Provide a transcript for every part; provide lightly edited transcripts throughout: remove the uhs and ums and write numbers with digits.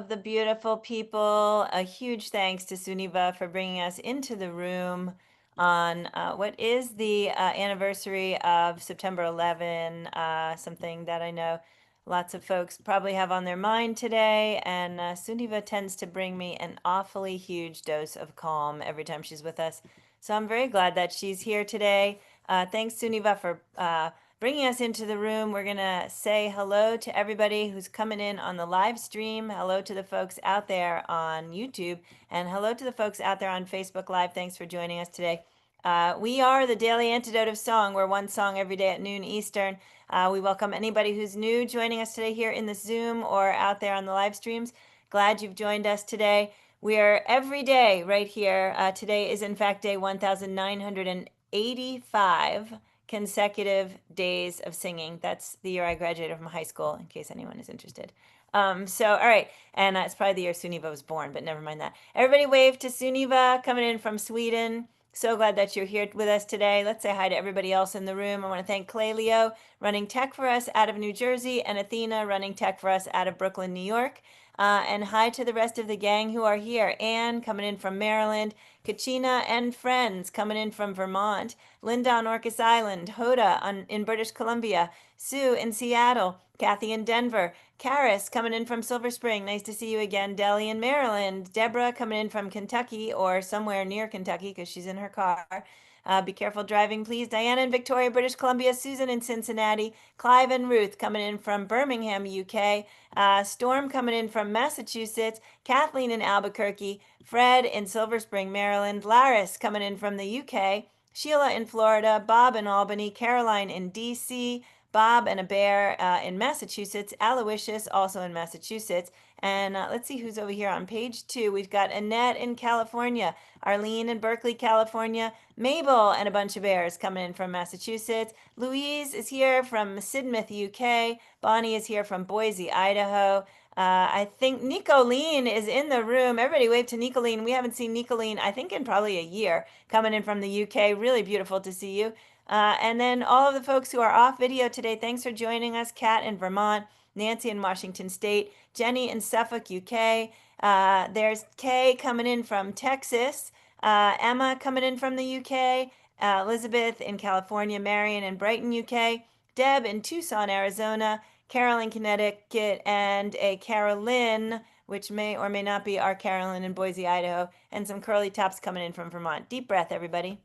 of the beautiful people. A huge thanks to Sunniva for bringing us into the room on what is the anniversary of September 11, something that I know lots of folks probably have on their mind today. And Sunniva tends to bring me an awfully huge dose of calm every time she's with us. So I'm very glad that she's here today. Thanks, Sunniva, for bringing us into the room. We're going to say hello to everybody who's coming in on the live stream. Hello to the folks out there on YouTube, and hello to the folks out there on Facebook Live. Thanks for joining us today. We are the Daily Antidote of Song. We're one song every day at noon Eastern. We welcome anybody who's new joining us today here in the Zoom or out there on the live streams. Glad you've joined us today. We are every day right here. Today is in fact day 1985 consecutive days of singing. That's the year I graduated from high school, in case anyone is interested. All right, and it's probably the year Sunniva was born, but never mind that. Everybody wave to Sunniva coming in from Sweden. So glad that you're here with us today. Let's say hi to everybody else in the room. I want to thank Clay Leo running tech for us out of New Jersey, and Athena running tech for us out of Brooklyn, New York. And hi to the rest of the gang who are here. Anne coming in from Maryland, Kachina and friends coming in from Vermont, Linda on Orcas Island, Hoda in British Columbia, Sue in Seattle, Kathy in Denver, Karis coming in from Silver Spring. Nice to see you again. Deli in Maryland, Deborah coming in from Kentucky or somewhere near Kentucky because she's in her car. Be careful driving, please. Diana in Victoria, British Columbia. Susan in Cincinnati. Clive and Ruth coming in from Birmingham, UK. Storm coming in from Massachusetts. Kathleen in Albuquerque. Fred in Silver Spring, Maryland. Laris coming in from the UK. Sheila in Florida. Bob in Albany. Caroline in DC. Bob and a bear in Massachusetts. Aloysius also in Massachusetts. And let's see who's over here on page 2. We've got Annette in California, Arlene in Berkeley, California, Mabel and a bunch of bears coming in from Massachusetts. Louise is here from Sidmouth, UK. Bonnie is here from Boise, Idaho. I think Nicolene is in the room. Everybody wave to Nicolene. We haven't seen Nicolene, I think, in probably a year, coming in from the UK. Really beautiful to see you. And then all of the folks who are off video today, thanks for joining us. Kat in Vermont, Nancy in Washington State, Jenny in Suffolk, UK. There's Kay coming in from Texas, Emma coming in from the UK, Elizabeth in California, Marion in Brighton, UK, Deb in Tucson, Arizona, Carol in Connecticut, and a Carolyn, which may or may not be our Carolyn in Boise, Idaho, and some curly tops coming in from Vermont. Deep breath, everybody.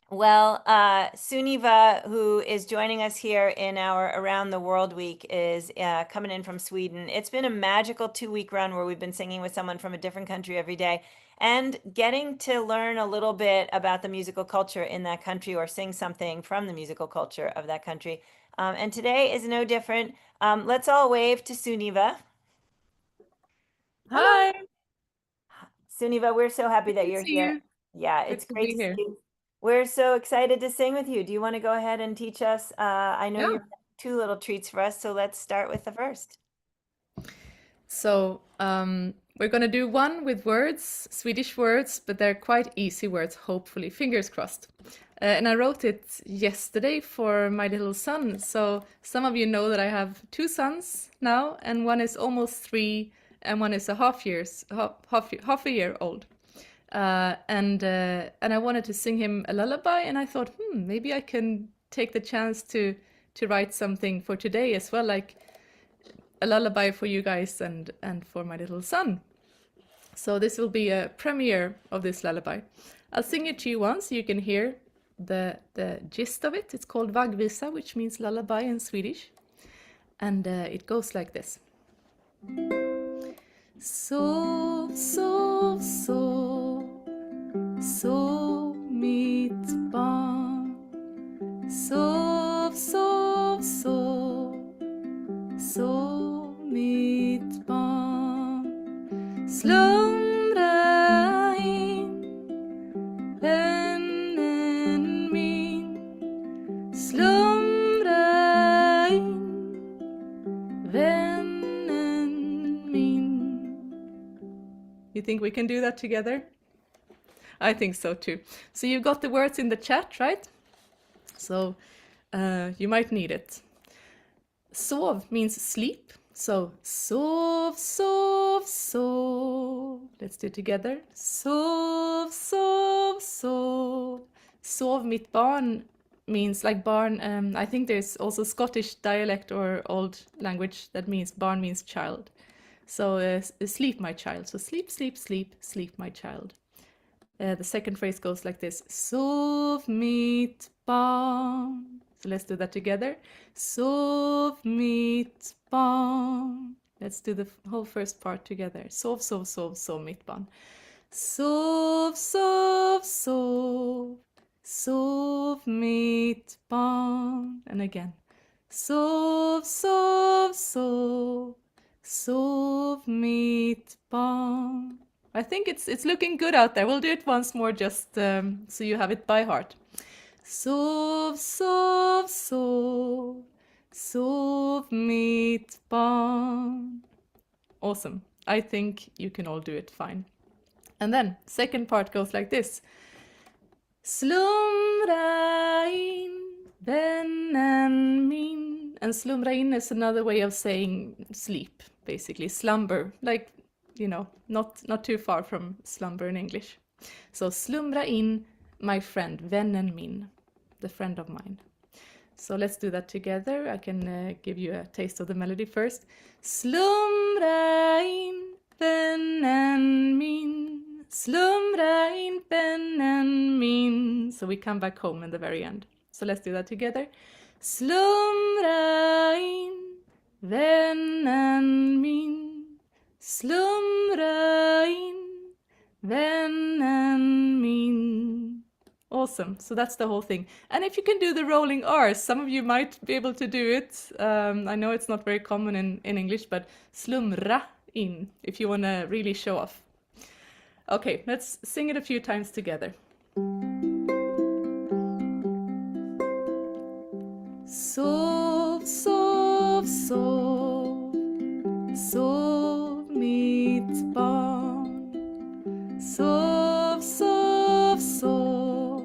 Well, Sunniva, who is joining us here in our Around the World Week, is coming in from Sweden. It's been a magical 2-week run where we've been singing with someone from a different country every day and getting to learn a little bit about the musical culture in that country or sing something from the musical culture of that country. And today is no different. Let's all wave to Sunniva. Hi. Sunniva, we're so happy that Good to you're see here. you. Yeah, Good it's to great be to see here. you. We're so excited to sing with you. Do you want to go ahead and teach us? I know Yeah. you've got 2 little treats for us, so let's start with the first. So we're gonna do one with words, Swedish words, but they're quite easy words, hopefully, fingers crossed. And I wrote it yesterday for my little son. So some of you know that I have 2 sons now, and one is almost 3, and one is half a year old. And I wanted to sing him a lullaby, and I thought, maybe I can take the chance to write something for today as well, like a lullaby for you guys and for my little son. So this will be a premiere of this lullaby. I'll sing it to you once so you can hear the gist of it. It's called Vaggvisa, which means lullaby in Swedish. And it goes like this. Sov, sov, sov, sov mitt barn. Sov, sov, sov, sov mitt barn. Slumra in, vännen min. Slumra in, vännen min. You think we can do that together? I think so too. So you've got the words in the chat, right? So you might need it. Sov means sleep. So sov, sov, sov. Let's do it together. Sov, sov, sov. Sov mitt barn means like barn. I think there's also Scottish dialect or old language that means barn means child. So sleep, my child. So sleep, sleep, sleep, sleep, my child. The second phrase goes like this. Sov mitt barn. So let's do that together. Sov mitt barn. Let's do the whole first part together. Sov, sov, sov, sov mitt barn. Sov, sov, sov. Sov mitt barn. And again. Sov, sov, sov. Sov mitt barn. I think it's looking good out there. We'll do it once more just so you have it by heart. Sov, sov, sov. Sov mitt barn. Awesome. I think you can all do it fine. And then second part goes like this. Slumra in, vännen min. And slumra in is another way of saying sleep, basically slumber, like, you know, not too far from slumber in English. So slumra in, my friend, vännen min, the friend of mine. So let's do that together. I can give you a taste of the melody first. Slumra in, vännen min. Slumra in, vännen min. So we come back home in the very end. So let's do that together. Slumra in, vännen min. Slumra in, vännen min. Awesome. So that's the whole thing. And if you can do the rolling R's, some of you might be able to do it. I know it's not very common in English, but slumra in, if you want to really show off. Okay, let's sing it a few times together. Sov, sov, sov. Sov mitt barn. Sov, sov, sov.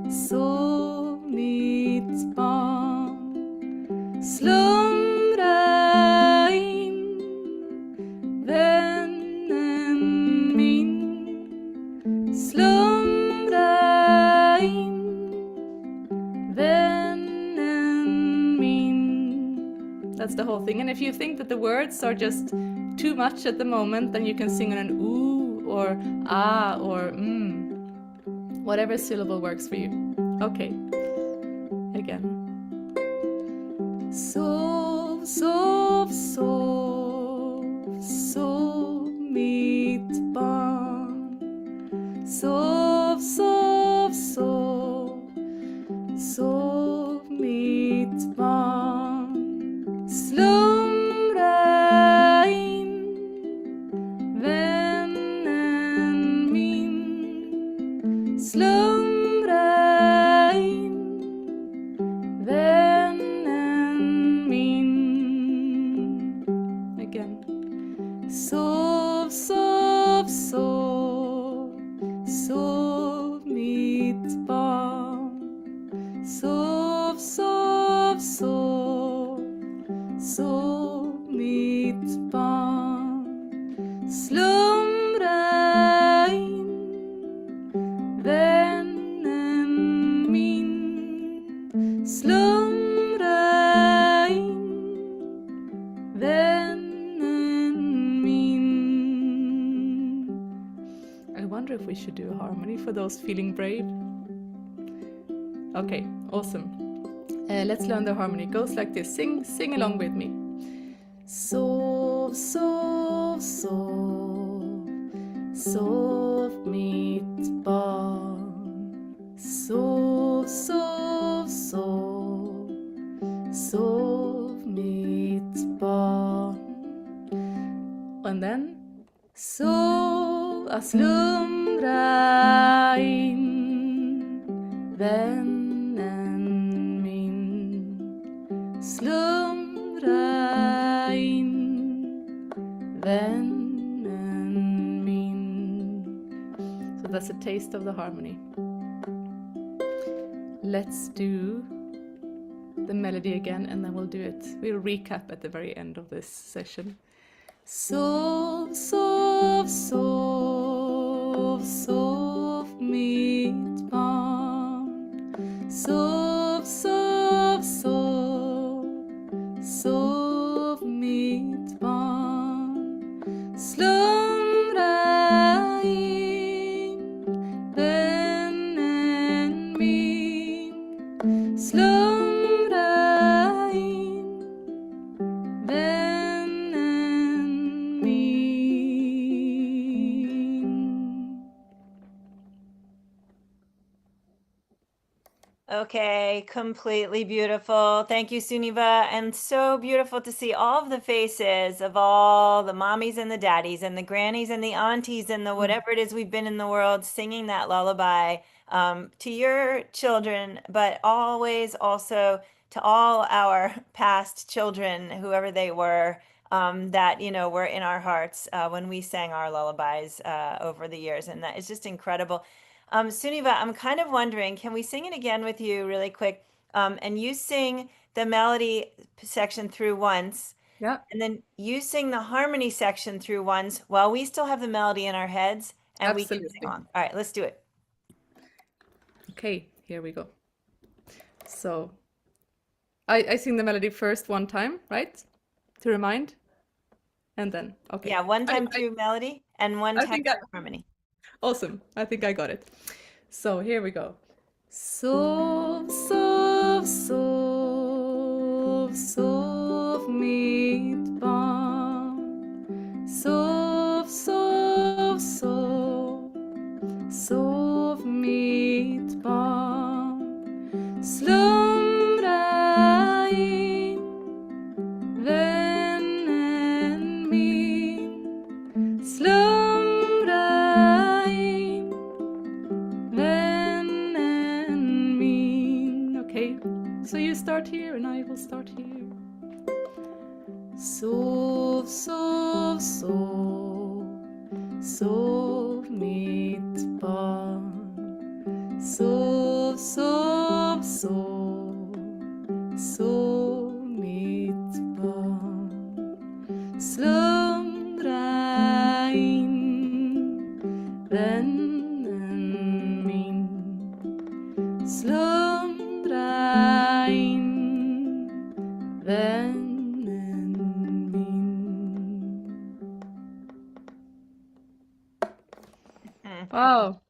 Sov mitt barn. Slumra in, vännen min. Slumra in, vännen min. That's the whole thing. And if you think that the words are just too much at the moment, then you can sing on an ooh or ah or whatever syllable works for you. Okay, again. Sov, sov, sov, sov mitt barn. Sov, sov, sov, sov mitt barn. Slumra in, vännen min. Slumra in, vännen min. Again. Sov, sov, sov. Sov mitt barn. Sov, sov, sov. Sov mitt barn. Slumra in, vännen min. Slumra in, vännen min. I wonder if we should do a harmony for those feeling brave. Okay, awesome. Let's learn the harmony. It goes like this. Sing along with me. Sov, sov, sov. Sov mitt barn. Sov, sov, sov. Sov mitt barn. And then sov, slumra in, vännen min. Slumra in, vännen min. So that's a taste of the harmony. Let's do the melody again, and then we'll do it. We'll recap at the very end of this session. Sov, sov, sov, sov mitt barn. Sov, sov, sov, sov mitt barn. Slumra in, vännen min. Slumra in, vännen min. Okay, completely beautiful. Thank you, Sunniva. And so beautiful to see all of the faces of all the mommies and the daddies and the grannies and the aunties and the whatever it is we've been in the world singing that lullaby to your children, but always also to all our past children, whoever they were, that, were in our hearts when we sang our lullabies over the years. And that is just incredible. Sunniva, I'm kind of wondering, can we sing it again with you really quick? And you sing the melody section through once, Yeah, and then you sing the harmony section through once while we still have the melody in our heads and we can sing absolutely. along. All right, let's do it. Okay, here we go. So I sing the melody first one time, right? To remind. And then, okay. Yeah, one time through melody and one time think through harmony. Awesome. I think I got it. So here we go. Sov, sov, sov, sov mitt barn. Sov, sov, sov, sov mitt barn. Slumra in, vännen min. Slumra in, vännen min. Okay, so you start here and I will start here. Sov, sov, sov, sov mitt barn. Sov, sov, sov, sov mitt barn. Slumra in, vännen min. Slumra in, vännen min. Wow,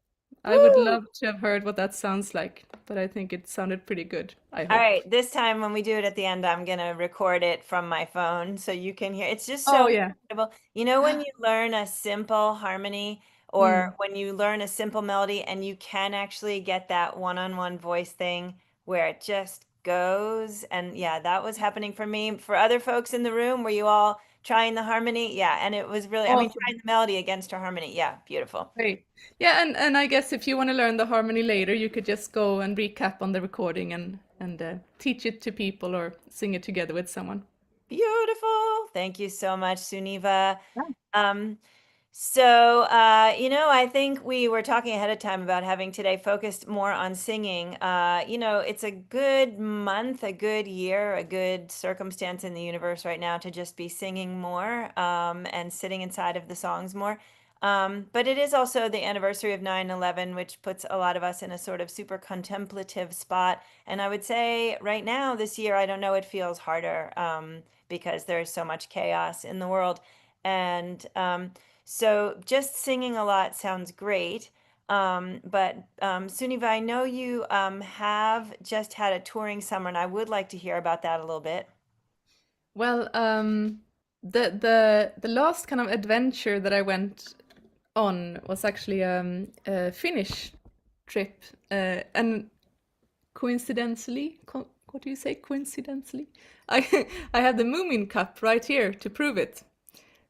I would love to have heard what that sounds like, but I think it sounded pretty good. I hope. All right, this time when we do it at the end, I'm gonna record it from my phone so you can hear. It's just so Oh yeah. incredible. You know, when you learn a simple harmony or when you learn a simple melody and you can actually get that one-on-one voice thing where it just goes. And yeah, that was happening for me. For other folks in the room, were you all trying the harmony? Yeah, and it was really, I mean, Awesome. trying the melody against her harmony. Yeah, beautiful. Great. Yeah, and I guess if you want to learn the harmony later, you could just go and recap on the recording and teach it to people or sing it together with someone. Beautiful. Thank you so much, Sunniva. Yeah. I think we were talking ahead of time about having today focused more on singing. It's a good month, a good year, a good circumstance in the universe right now to just be singing more and sitting inside of the songs more. But it is also the anniversary of 9/11, which puts a lot of us in a sort of super contemplative spot. And I would say right now, this year, I don't know, it feels harder because there's so much chaos in the world. And so just singing a lot sounds great. But Sunniva, I know you have just had a touring summer, and I would like to hear about that a little bit. Well, the last kind of adventure that I went on was actually a Finnish trip, and coincidentally, what do you say? Coincidentally, I I have the Moomin Cup right here to prove it.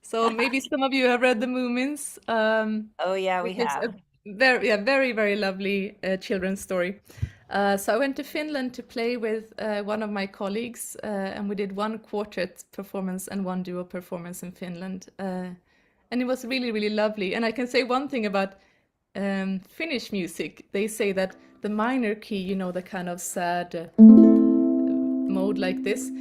So maybe some of you have read the Moomins. Oh yeah, we Which is have. a very, very lovely children's story. So I went to Finland to play with one of my colleagues, and we did one quartet performance and one duo performance in Finland. And it was really, really lovely. And I can say one thing about Finnish music. They say that the minor key, the kind of sad mode like this,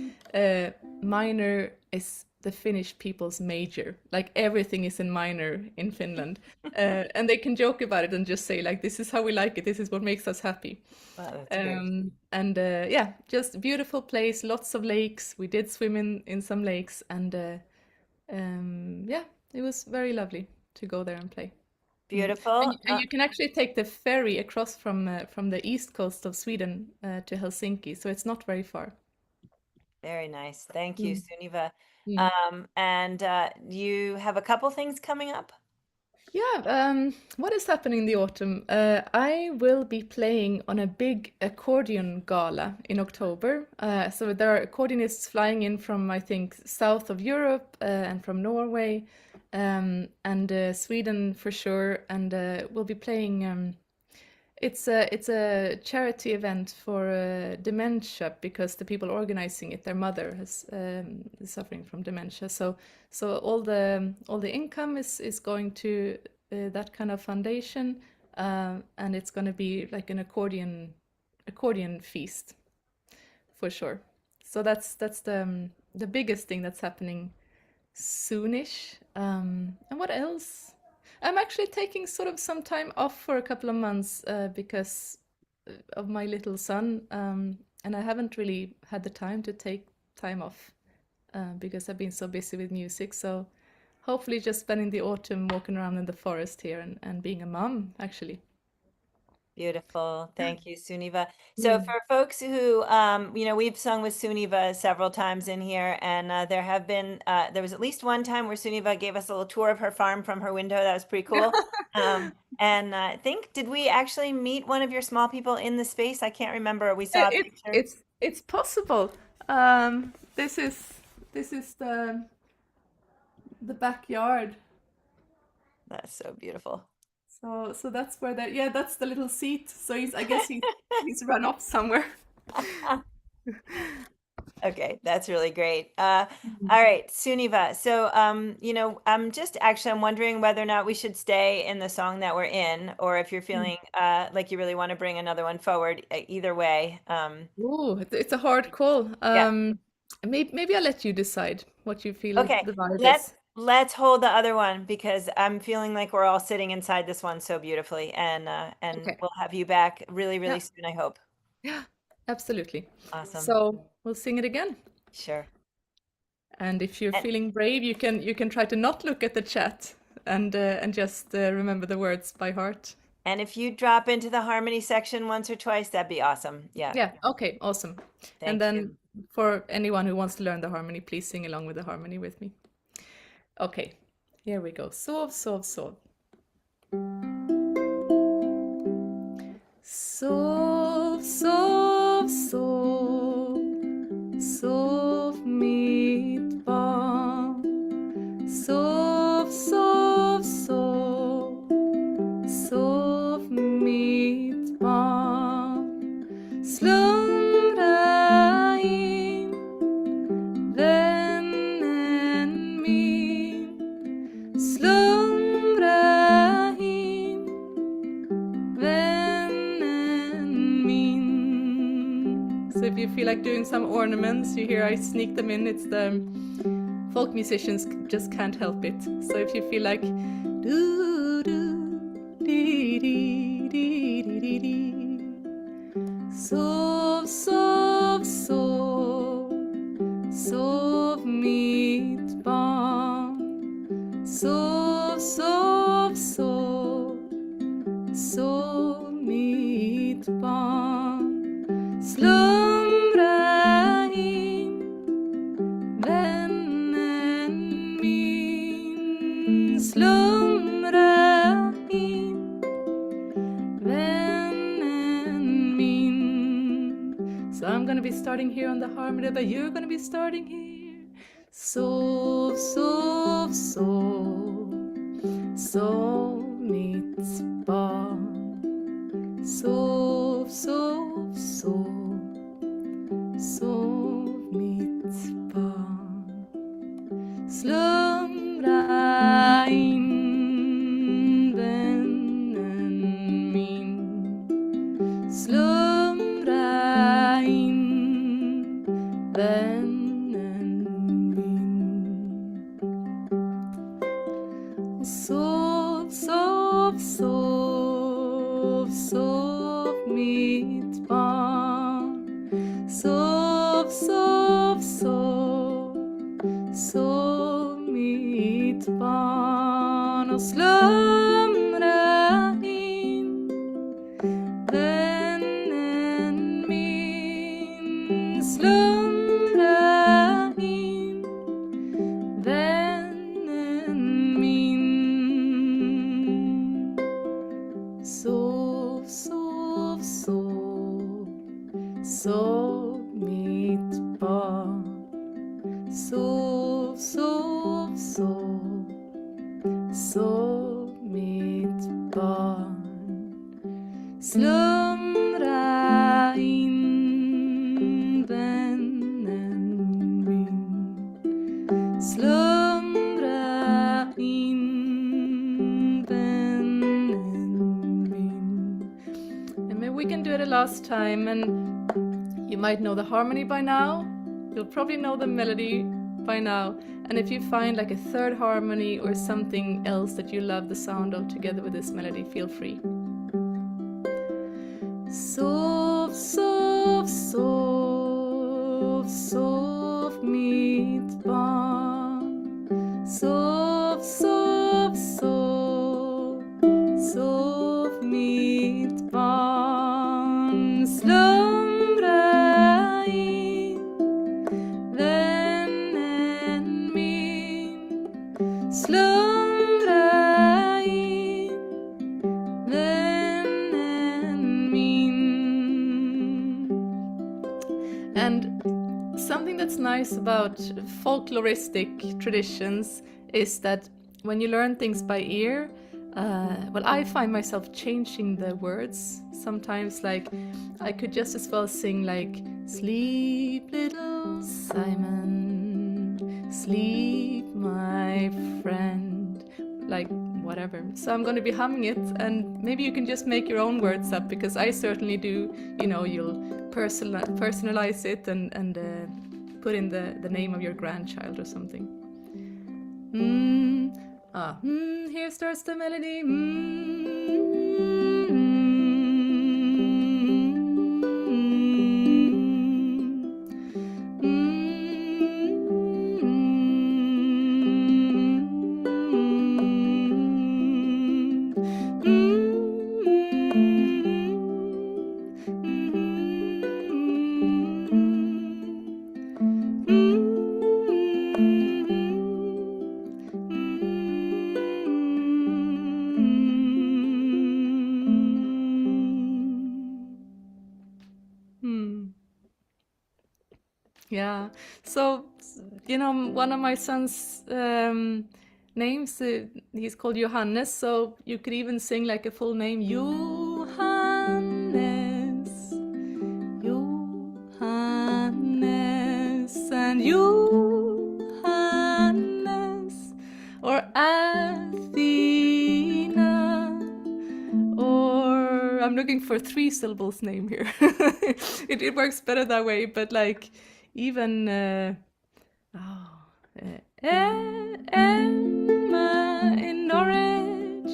minor is the Finnish people's major. Like everything is in minor in Finland. And they can joke about it and just say like, this is how we like it. This is what makes us happy. Wow, that's great. And yeah, just beautiful place, lots of lakes. We did swim in some lakes, and yeah, it was very lovely to go there and play. Beautiful. And you can actually take the ferry across from the east coast of Sweden to Helsinki, so it's not very far. Very nice. Thank you, Mm. Sunniva. Mm. And you have a couple things coming up? Yeah, what is happening in the autumn? I will be playing on a big accordion gala in October. So there are accordionists flying in from, I think, south of Europe and from Norway and Sweden for sure. And we'll be playing. It's a charity event for dementia, because the people organizing it, their mother is suffering from dementia. So all the income is going to that kind of foundation, and it's going to be like an accordion feast for sure. So that's the biggest thing that's happening soonish. And what else? I'm actually taking sort of some time off for a couple of months because of my little son, and I haven't really had the time to take time off because I've been so busy with music. So hopefully just spending the autumn walking around in the forest here and being a mom, actually. Beautiful. Thank you, Sunniva. So Mm. for folks who, we've sung with Sunniva several times in here, and there was at least one time where Sunniva gave us a little tour of her farm from her window. That was pretty cool. And I think, did we actually meet one of your small people in the space? I can't remember. We saw a It, picture. it's possible. This is the backyard. That's so beautiful. So that's where that's the little seat. So I guess he's run off somewhere. Okay, that's really great. All Mhm. right, Sunniva. So, I'm wondering whether or not we should stay in the song that we're in, or if you're Mm. feeling like you really want to bring another one forward. Either way. Ooh, it's a hard call. Yeah. Maybe I'll let you decide what you feel Okay. the vibe Let's is. let's hold the other one because I'm feeling like we're all sitting inside this one so beautifully, and Okay. we'll have you back really, Yeah. really soon, I hope. Yeah. Absolutely. Awesome. So we'll sing it again. Sure. And if you're And feeling brave, you can try to not look at the chat and just remember the words by heart. and if you drop into the harmony section once or twice, that'd be awesome. Yeah. Yeah, okay, awesome. And Thank you. then for anyone who wants to learn the harmony, please sing along with the harmony with me. Okay, here we go. Sov, sov, sov. Sov, sov, sov. Sov mitt barn. Sov, sov, sov. Sov mitt barn. Slumra in, vännen min. Slumra in, vännen min. So if you feel like doing some ornaments, you hear I sneak them in. It's the folk musicians just can't help it. So if you feel like do do dee dee dee dee dee dee. Sov, sov, sov. Sov mitt barn. Sov, sov, sov. Sov mitt barn. Slumra in, vännen min. Slumra in, vännen min. So I'm gonna be starting here on the harmony, but you're gonna be starting here. Sov, sov, sov. Sov mitt barn. Sov, sov, sov. Sov mitt barn. Slumra in, vännen min. Slumra in, sov mitt barn. Sov, sov, sov, sov mitt barn och slumra in, vännen min. Slumra in, vännen min. Sov, sov, sov, sov mitt barn. Sov, sov, sov, sov mitt barn. Slumra in, vännen min. Slumra in, vännen min. And maybe we can do it a last time, and you might know the harmony by now. You'll probably know the melody by now. And if you find like a third harmony or something else that you love the sound of together with this melody, feel free. Sov, sov, sov, sov mitt barn. Sov, sov, sov, sov mitt barn. Slumra in, vännen min. Slumra in, vännen min. And something that's nice about folkloristic traditions is that when you learn things by ear, well, I find myself changing the words sometimes. Like, I could just as well sing like, sleep little Simon, sleep my friend, like whatever. So I'm going to be humming it, and maybe you can just make your own words up, because I certainly do. You know, you'll personalize it and put in the name of your grandchild or something. Here starts the melody. Yeah. So, you know, one of my son's names, he's called Johannes, so you could even sing like a full name. Johannes, Johannes, and Johannes, or Athena, or I'm looking for 3 syllables name here. It works better that way, but like even Emma in Norwich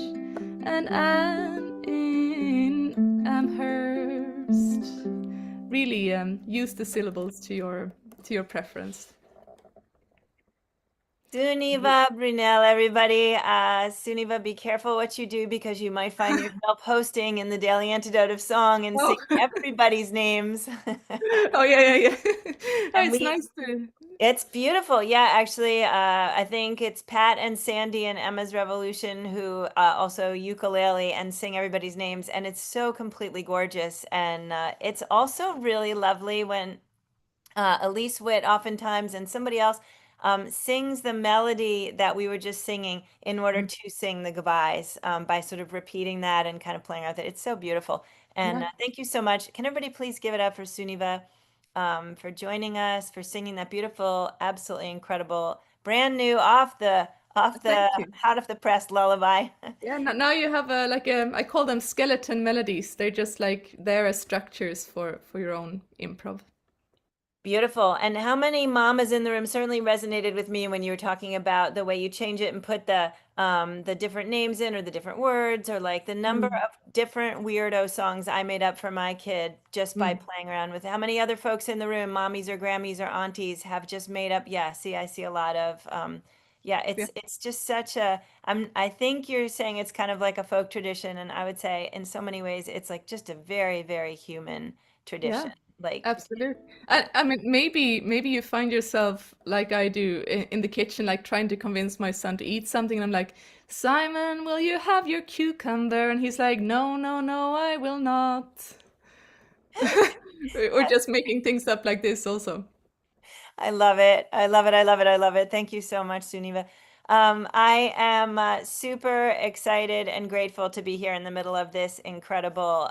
and Anne in Amherst. Really use the syllables to your preference. Sunniva Brynnel, everybody. Sunniva, be careful what you do, because you might find yourself hosting in the Daily Antidote of Song and sing everybody's names. Oh, yeah. And It's nice to... It's beautiful. Yeah, actually, I think it's Pat and Sandy and Emma's Revolution who also ukulele and sing everybody's names. And it's so completely gorgeous. And it's also really lovely when Elise Witt oftentimes and somebody else sings the melody that we were just singing in order to sing the goodbyes by sort of repeating that and kind of playing around with it. It's so beautiful. And thank you so much. Can everybody please give it up for Sunniva for joining us, for singing that beautiful, absolutely incredible, brand new, hot off the press lullaby. Yeah, now you have I call them skeleton melodies. They're just like there as structures for your own improv. Beautiful. And how many mamas in the room certainly resonated with me when you were talking about the way you change it and put the different names in or the different words or like the number Mm, of different weirdo songs I made up for my kid just by mm, playing around with it. How many other folks in the room, mommies or Grammys or aunties, have just made up? Yeah, see, I see a lot of yeah, yeah, it's just such a I think you're saying it's kind of like a folk tradition, and I would say in so many ways it's like just a very, very human yeah. tradition. Like Absolutely. yeah. I mean, maybe you find yourself like I do in the kitchen, like trying to convince my son to eat something, and I'm like, Simon, will you have your cucumber? And he's like, no, no, no, I will not. Or just making things up like this also. I love it. I love it. I love it. I love it. Thank you so much, Sunniva. I am super excited and grateful to be here in the middle of this incredible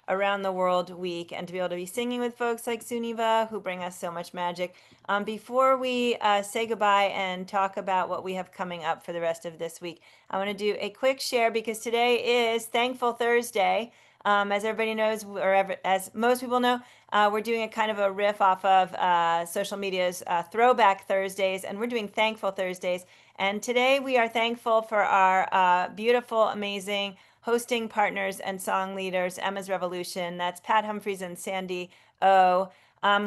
around the world week and to be able to be singing with folks like Sunniva who bring us so much magic. Before we say goodbye and talk about what we have coming up for the rest of this week, I want to do a quick share because today is Thankful Thursday. As everybody knows, as most people know, we're doing a kind of a riff off of social media's Throwback Thursdays, and we're doing Thankful Thursdays. And today we are thankful for our beautiful, amazing hosting partners and song leaders, Emma's Revolution. That's Pat Humphreys and Sandy O.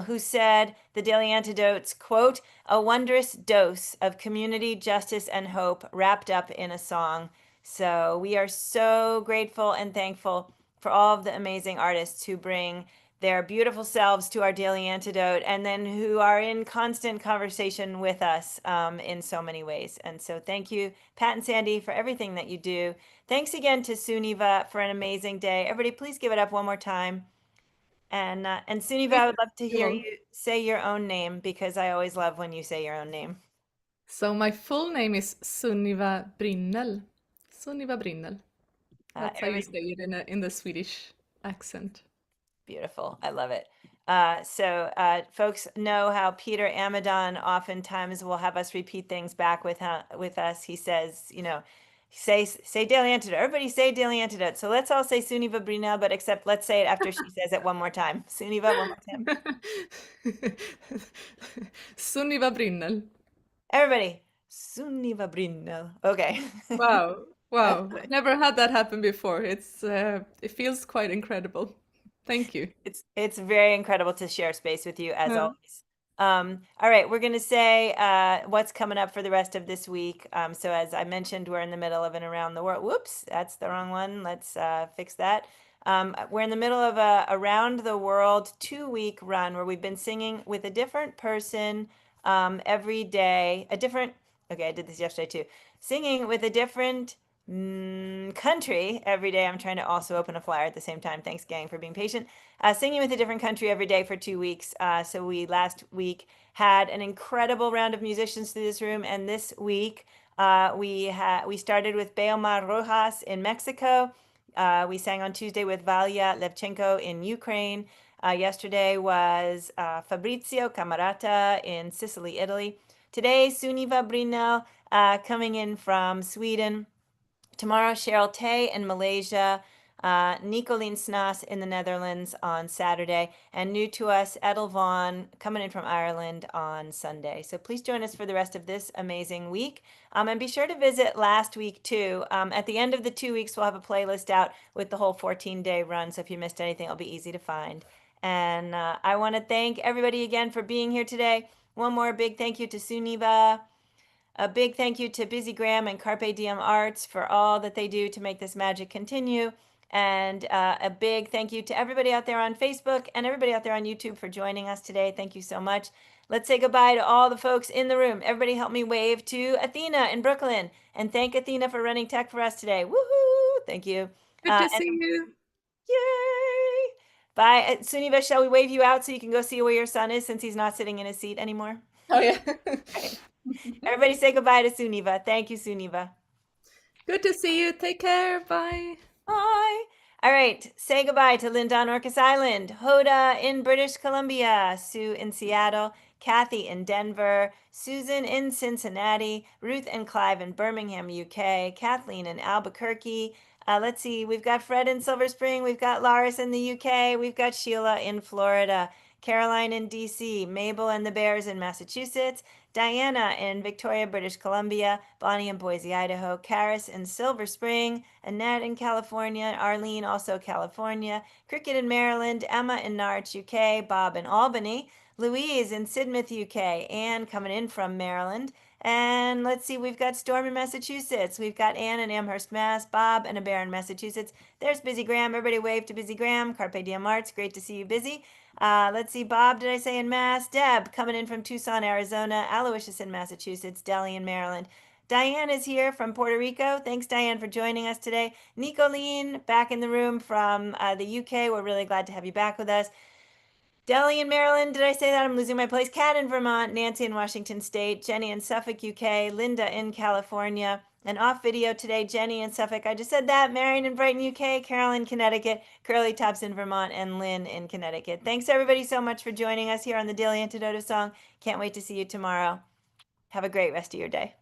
Who said the Daily Antidote's quote, a wondrous dose of community, justice, and hope wrapped up in a song. So we are so grateful and thankful for all of the amazing artists who bring their beautiful selves to our daily antidote and then who are in constant conversation with us in so many ways. And so thank you, Pat and Sandy, for everything that you do. Thanks again to Sunniva for an amazing day. Everybody, please give it up one more time. And Sunniva, I Thank would love to you hear all. you say your own name because I always love when you say your own name. So my full name is Sunniva Brynnel. Sunniva Brynnel. That's how you Everybody, say it in the Swedish accent. beautiful. I love it. Folks know how Peter Amadon oftentimes will have us repeat things back with us. He says, say daily antidote. Everybody say daily antidote. So let's all say Sunniva Brinell, but except let's say it after she says it one more time. Sunniva, one more time. Sunniva Brynnel. Everybody, Sunniva Brinell. Okay. Wow. Wow. Never had that happen before. It feels quite incredible. Thank you. It's very incredible to share space with you as Uh, always. All right, we're gonna say what's coming up for the rest of this week. So as I mentioned, we're in the middle of an around the world. Whoops, that's the wrong one. Let's fix that. We're in the middle of a around the world 2 week run where we've been singing with a different person every day. A different. Okay, I did this yesterday too. Singing with a different country every day. I'm trying to also open a flyer at the same time. Thanks, gang, for being patient. Singing with a different country every day for 2 weeks. So we last week had an incredible round of musicians through this room, and this week we started with Beomar Rojas in Mexico. We sang on Tuesday with Valia Levchenko in Ukraine. Yesterday was Fabrizio Camarata in Sicily, Italy. Today, Sunniva Brinel coming in from Sweden. Tomorrow, Cheryl Tay in Malaysia, Nicolene Snas in the Netherlands on Saturday, and new to us, Edel Vaughn coming in from Ireland on Sunday. So please join us for the rest of this amazing week. And be sure to visit last week too. At the end of the 2 weeks, we'll have a playlist out with the whole 14-day run. So if you missed anything, it'll be easy to find. And I want to thank everybody again for being here today. One more big thank you to Sunniva. A big thank you to Busy Graham and Carpe Diem Arts for all that they do to make this magic continue. And a big thank you to everybody out there on Facebook and everybody out there on YouTube for joining us today. Thank you so much. Let's say goodbye to all the folks in the room. Everybody help me wave to Athena in Brooklyn and thank Athena for running tech for us today. Woohoo! Thank you. Good to And see you. yay! Bye. Sunniva, shall we wave you out so you can go see where your son is since he's not sitting in his seat anymore? Oh yeah. Right. Everybody say goodbye to Sunniva. Thank you, Sunniva. Good to see you. Take care. Bye. Bye. All right, say goodbye to Linda on Orcas Island, Hoda in British Columbia, Sue in Seattle, Kathy in Denver, Susan in Cincinnati, Ruth and Clive in Birmingham, UK, Kathleen in Albuquerque. Let's see, we've got Fred in Silver Spring, we've got Lars in the UK, we've got Sheila in Florida, Caroline in DC, Mabel and the Bears in Massachusetts, Diana in Victoria, British Columbia, Bonnie in Boise, Idaho, Karis in Silver Spring, Annette in California, Arlene also California, Cricket in Maryland, Emma in Norwich, UK, Bob in Albany, Louise in Sidmouth, UK, Anne coming in from Maryland, and let's see, we've got Storm in Massachusetts. We've got Anne in Amherst, Mass. Bob and a bear in Massachusetts. There's Busy Graham. Everybody wave to Busy Graham. Carpe diem arts. Great to see you, Busy. Let's see, Bob, did I say in Mass? Deb coming in from Tucson, Arizona. Aloysius in Massachusetts. Delhi in Maryland. Diane is here from Puerto Rico. Thanks, Diane, for joining us today. Nicolene back in the room from the UK. We're really glad to have you back with us. Delhi in Maryland, did I say that? I'm losing my place. Kat in Vermont, Nancy in Washington State, Jenny in Suffolk, UK, Linda in California. And off video today, Jenny in Suffolk. I just said that. Marion in Brighton, UK, Carolyn, Connecticut, Curly Tops in Vermont, and Lynn in Connecticut. Thanks everybody so much for joining us here on the Daily Antidote of Song. Can't wait to see you tomorrow. Have a great rest of your day.